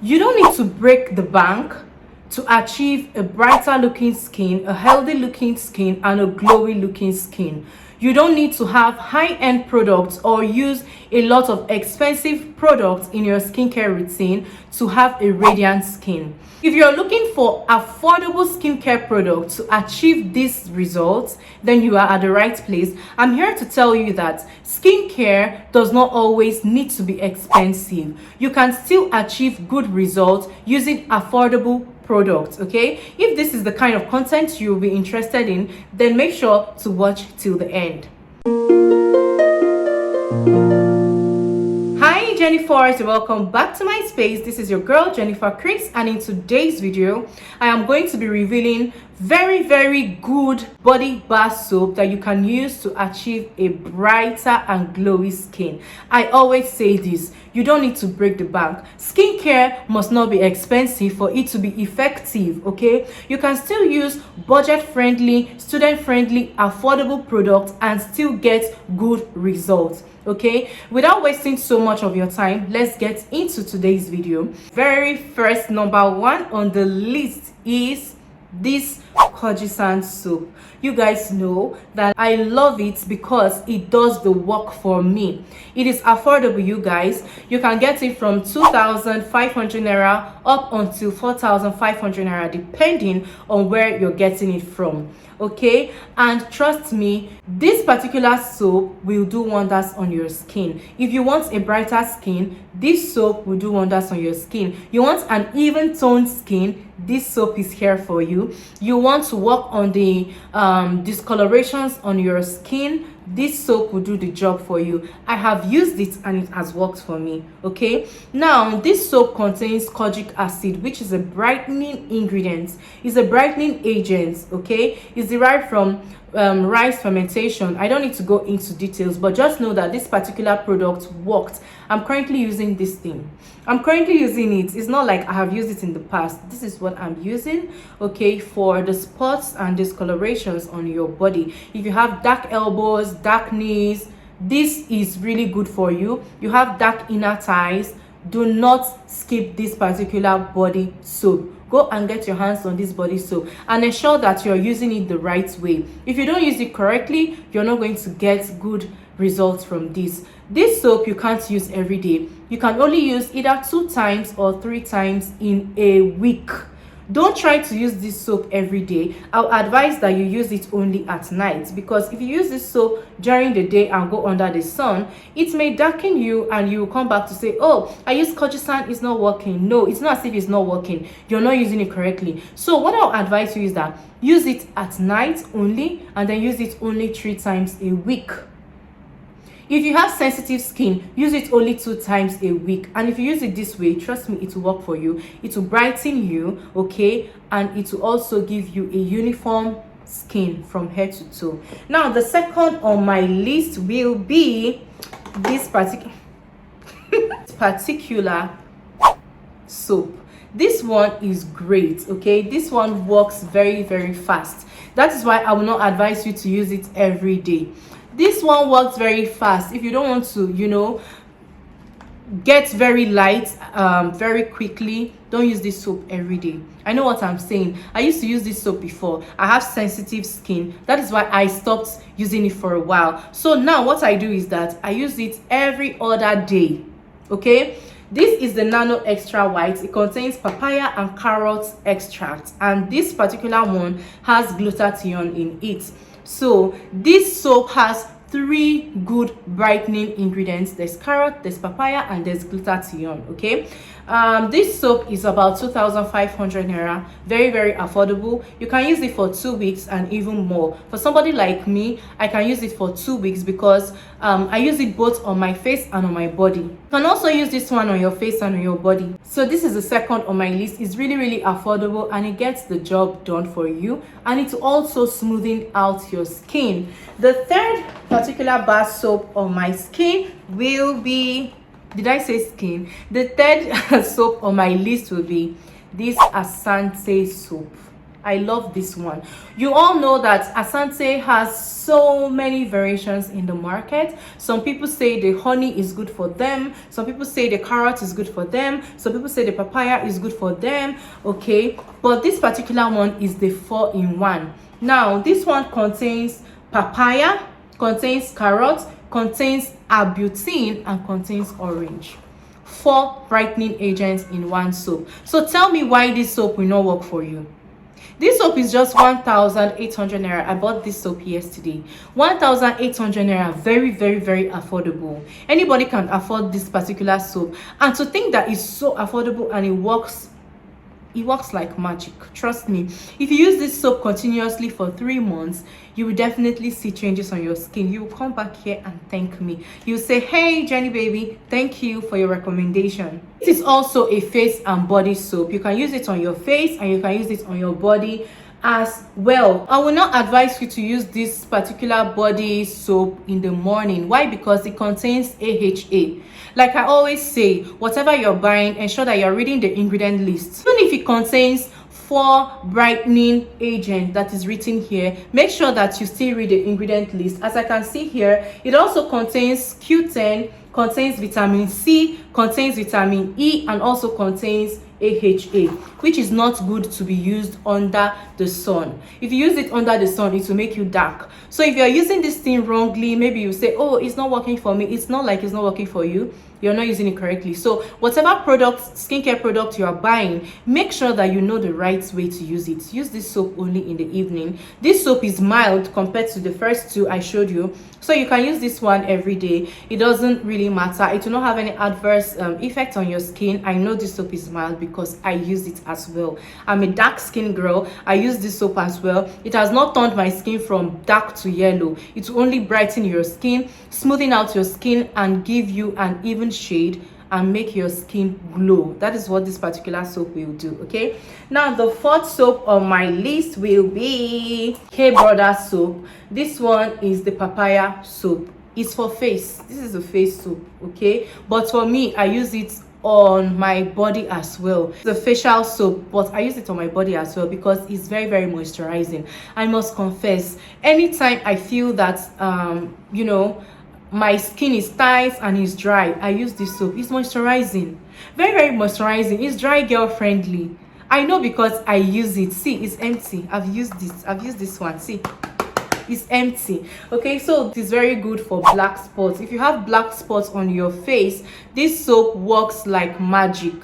You don't need to break the bank to achieve a brighter looking skin, a healthy looking skin, and a glowy looking skin. You don't need to have high-end products or use a lot of expensive products in your skincare routine to have a radiant skin. If you're looking for affordable skincare products to achieve these results, then you are at the right place. I'm here to tell you that skincare does not always need to be expensive. You can still achieve good results using affordable products. Okay, if this is the kind of content you'll be interested in, then make sure to watch till the end. Hi Jennifer, welcome back to my space. This is your girl Jennifer Chris, and in today's video I am going to be revealing very good body bar soap that you can use to achieve a brighter and glowy skin. I always say this: you don't need to break the bank. Skincare must not be expensive for it to be effective. Okay, you can still use budget friendly, student friendly, affordable products and still get good results. Okay, without wasting so much of your time, let's get into today's video. Very first, number one on the list is this Kojie San soap. You guys know that I love it because it does the work for me. It is affordable, you guys. You can get it from 2,500 naira up until 4,500 naira depending on where you're getting it from. Okay, and trust me, this particular soap will do wonders on your skin. If you want a brighter skin, this soap will do wonders on your skin. You want an even toned skin, this soap is here for you. You want to work on the discolorations on your skin, this soap will do the job for you. I have used it and it has worked for me. Okay, now this soap contains kojic acid, which is a brightening ingredient. It's a brightening agent. Okay, it's derived from rice fermentation. I don't need to go into details, but just know that this particular product worked. I'm currently using this thing. I'm currently using it. It's not like I have used it in the past. This is what I'm using, okay, for the spots and discolorations on your body. If you have dark elbows, dark knees, this is really good for you. You have dark inner thighs, do not skip this particular body soap. Go and get your hands on this body soap and ensure that you're using it the right way. If you don't use it correctly, you're not going to get good results from this. This soap you can't use every day. You can only use either 2 times or 3 times in a week. Don't try to use this soap every day. I'll advise that you use it only at night, because if you use this soap during the day and go under the sun, it may darken you and you will come back to say, oh, I use Kojie San, it's not working. No, it's not as if it's not working. You're not using it correctly. So what I'll advise you is that use it at night only, and then use it only 3 times a week. If you have sensitive skin, use it only 2 times a week. And if you use it this way, trust me, it will work for you. It will brighten you, okay, and it will also give you a uniform skin from head to toe. Now the second on my list will be this particular soap. This one is great. Okay, this one works very fast. That is why I will not advise you to use it every day. This one works very fast. If you don't want to, you know, get very light very quickly, don't use this soap every day. I know what I'm saying. I used to use this soap before. I have sensitive skin. That is why I stopped using it for a while. So now what I do is that I use it every other day. Okay, this is the Nano extra white. It contains papaya and carrot extract, and this particular one has glutathione in it. So this soap has 3 good brightening ingredients. There's carrot, there's papaya, and there's glutathione. Okay, this soap is about 2,500 naira. Very affordable. You can use it for 2 weeks and even more. For somebody like me, I can use it for 2 weeks because I use it both on my face and on my body. You can also use this one on your face and on your body. So this is the second on my list. It's really affordable and it gets the job done for you, and it's also smoothing out your skin. The third particular bar soap on my skin will be, did I say skin? The third soap on my list will be this Asantee soap. I love this one. You all know that Asantee has so many variations in the market. Some people say the honey is good for them, some people say the carrot is good for them, some people say the papaya is good for them, okay, but this particular one is the 4-in-1. Now this one contains papaya, contains carrot, contains arbutin, and contains orange. 4 brightening agents in one soap. So tell me why this soap will not work for you. This soap is just 1,800 naira. I bought this soap yesterday. 1,800 naira. Very, very, very affordable. Anybody can afford this particular soap. And to think that it's so affordable and it works like magic. Trust me, if you use this soap continuously for 3 months, you will definitely see changes on your skin. You will come back here and thank me. You'll say, hey Jenny baby, thank you for your recommendation. It is also a face and body soap. You can use it on your face and you can use it on your body as well. I will not advise you to use this particular body soap in the morning. Why? Because it contains AHA. Like I always say, whatever you're buying, ensure that you're reading the ingredient list. Even if it contains 4 brightening agent that is written here, make sure that you still read the ingredient list. As I can see here, it also contains Q10, contains vitamin C, contains vitamin E, and also contains AHA, which is not good to be used under the sun. If you use it under the sun, it will make you dark. So if you're using this thing wrongly, maybe you say, oh, it's not working for me. It's not like it's not working for you. You're not using it correctly. So whatever products, skincare product you are buying, make sure that you know the right way to use it. Use this soap only in the evening. This soap is mild compared to the first 2 I showed you, so you can use this one every day. It doesn't really matter. It will not have any adverse effect on your skin. I know this soap is mild because I use it as well. I'm a dark skin girl. I use this soap as well. It has not turned my skin from dark to yellow. It will only brighten your skin, smoothing out your skin, and give you an even shade and make your skin glow. That is what this particular soap will do. Okay, now the 4th soap on my list will be Hey Brother soap. This one is the papaya soap. It's for face. This is a face soap, okay, but for me, I use it on my body as well. It's a facial soap, but I use it on my body as well because it's very, very moisturizing. I must confess, anytime I feel that you know, my skin is tight and it's dry, I use this soap. It's moisturizing, very, very moisturizing. It's dry girl friendly. I know because I use it. See, it's empty. I've used this one. See, it's empty. Okay, so it's very good for black spots. If you have black spots on your face, this soap works like magic.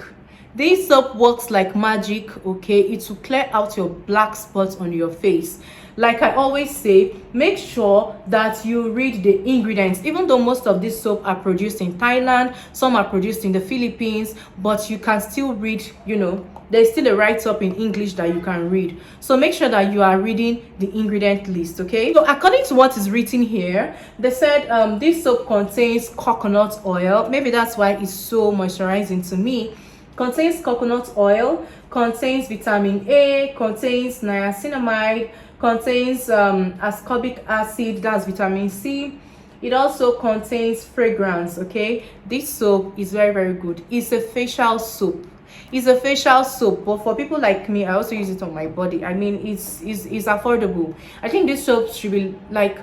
This soap works like magic. Okay, it will clear out your black spots on your face. Like I always say, make sure that you read the ingredients. Even though most of these soap are produced in Thailand, some are produced in the Philippines, but you can still read, you know, there's still a write-up in English that you can read. So make sure that you are reading the ingredient list. Okay, so according to what is written here, they said this soap contains coconut oil. Maybe that's why it's so moisturizing to me. Contains coconut oil, contains vitamin A, contains niacinamide, contains ascorbic acid, that's vitamin C. It also contains fragrance. Okay, this soap is very, very good. It's a facial soap. It's a facial soap, but for people like me, I also use it on my body. I mean, it's affordable. I think this soap should be like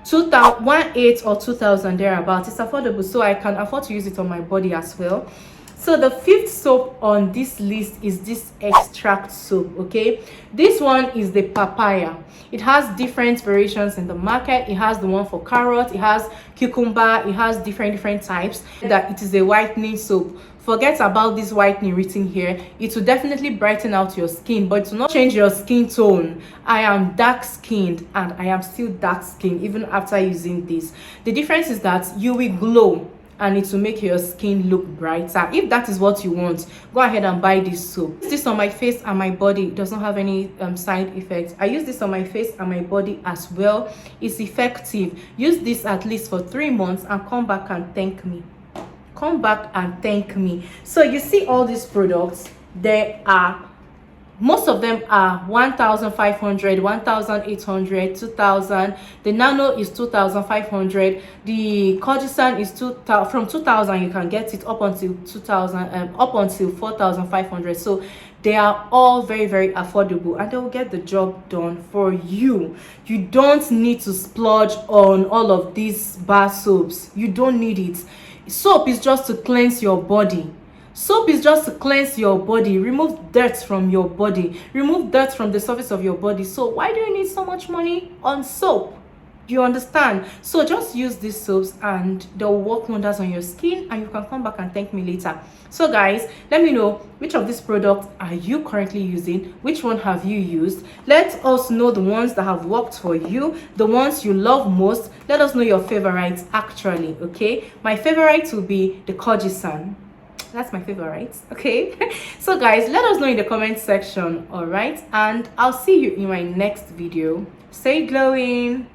2,018 or 2,000 thereabouts. It's affordable, so I can afford to use it on my body as well. So the 5th soap on this list is this extract soap. Okay, this one is the papaya. It has different variations in the market. It has the one for carrot, it has cucumber, it has different types. That it is a whitening soap. Forget about this whitening written here. It will definitely brighten out your skin, but it will not change your skin tone. I am dark skinned and I am still dark skinned even after using this. The difference is that you will glow and it will make your skin look brighter. If that is what you want, go ahead and buy this soap. This on my face and my body. It does not have any side effects. I use this on my face and my body as well. It's effective. Use this at least for 3 months and come back and thank me. Come back and thank me. So you see all these products, they are most of them are 1,500, 1,800, 2,000. The Nano is 2,500. The Kojie San is 2,000. From 2,000 you can get it up until 2,000, up until 4,500. So they are all very, very affordable, and they will get the job done for you. You don't need to splurge on all of these bar soaps. You don't need it. Soap is just to cleanse your body. Soap is just to cleanse your body, remove dirt from your body, remove dirt from the surface of your body. So why do you need so much money on soap? You understand? So just use these soaps and they'll work wonders on your skin, and you can come back and thank me later. So guys, let me know which of these products are you currently using, which one have you used. Let us know the ones that have worked for you, the ones you love most. Let us know your favorites actually, okay? My favorite will be the Kojie San. That's my favorite, okay? So guys, let us know in the comment section, all right? And I'll see you in my next video. Stay glowing.